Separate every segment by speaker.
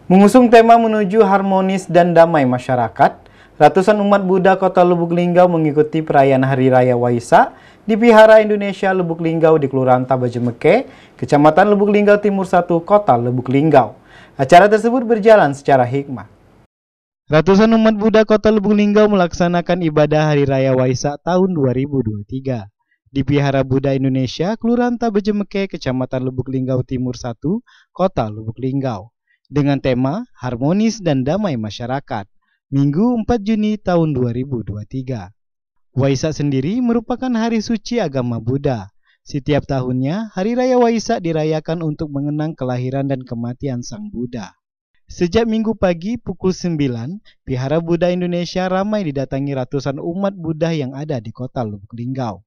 Speaker 1: Mengusung tema menuju harmonis dan damai masyarakat, ratusan umat Buddha Kota Lubuk Linggau mengikuti perayaan Hari Raya Waisak di Vihara Indonesia Lubuk Linggau di Kelurahan Tabajemeke, Kecamatan Lubuk Linggau Timur 1, Kota Lubuk Linggau. Acara tersebut berjalan secara hikmat. Ratusan umat Buddha Kota Lubuk Linggau melaksanakan ibadah Hari Raya Waisak tahun 2023 di Vihara Buddha Indonesia, Kelurahan Tabajemeke, Kecamatan Lubuk Linggau Timur 1, Kota Lubuk Linggau, dengan tema Harmonis dan Damai Masyarakat, Minggu 4 Juni tahun 2023. Waisak sendiri merupakan hari suci agama Buddha. Setiap tahunnya, Hari Raya Waisak dirayakan untuk mengenang kelahiran dan kematian Sang Buddha. Sejak Minggu pagi pukul 9, Vihara Buddha Indonesia ramai didatangi ratusan umat Buddha yang ada di Kota Lubuk Linggau.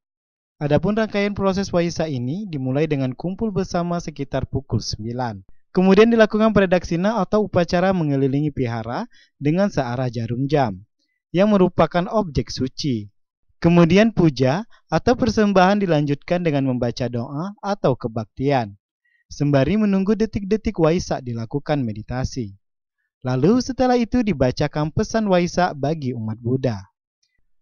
Speaker 1: Adapun rangkaian proses Waisak ini dimulai dengan kumpul bersama sekitar pukul 9. Kemudian dilakukan predaksina atau upacara mengelilingi vihara dengan searah jarum jam, yang merupakan objek suci. Kemudian puja atau persembahan dilanjutkan dengan membaca doa atau kebaktian, sembari menunggu detik-detik Waisak dilakukan meditasi. Lalu setelah itu dibacakan pesan Waisak bagi umat Buddha.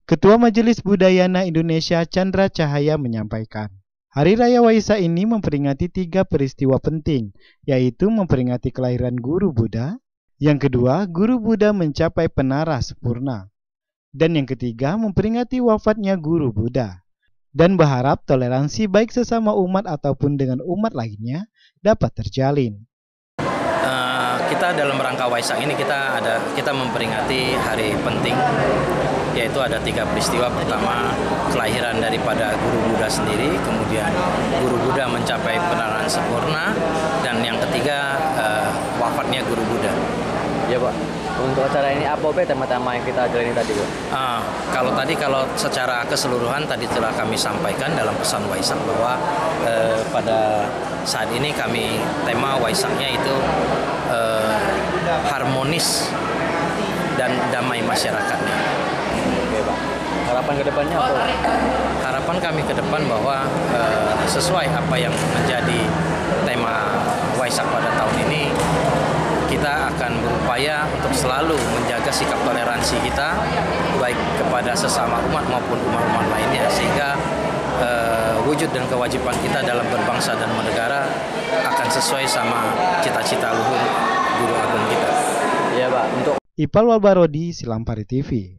Speaker 1: Ketua Majelis Budayana Indonesia Chandra Cahaya menyampaikan, Hari Raya Waisak ini memperingati 3 peristiwa penting, yaitu memperingati kelahiran Guru Buddha, yang kedua, Guru Buddha mencapai penara sempurna, dan yang ketiga, memperingati wafatnya Guru Buddha, dan berharap toleransi baik sesama umat ataupun dengan umat lainnya dapat terjalin.
Speaker 2: Kita dalam rangka Waisak ini kita memperingati hari penting, yaitu ada 3 peristiwa. Pertama, kelahiran daripada Guru Buddha sendiri, kemudian Guru Buddha mencapai penarahan sempurna, dan yang ketiga wafatnya Guru Buddha.
Speaker 3: Ya Pak, untuk acara ini apa tema-tema yang kita jalani tadi Pak?
Speaker 2: Kalau secara keseluruhan tadi telah kami sampaikan dalam pesan Waisak bahwa pada saat ini tema Waisaknya itu harmonis dan damai masyarakatnya.
Speaker 3: Oke Pak, harapan ke depannya apa?
Speaker 2: Harapan kami ke depan bahwa sesuai apa yang menjadi tema Waisak pada tahun ini, kita akan berupaya untuk selalu menjaga sikap toleransi kita, baik kepada sesama umat maupun umat-umat lainnya, sehingga wujud dan kewajiban kita dalam berbangsa dan bernegara akan sesuai sama cita-cita luhur Guru Agung kita.
Speaker 3: Iya Pak, untuk
Speaker 1: Ipal Walbarodi, Silampari TV.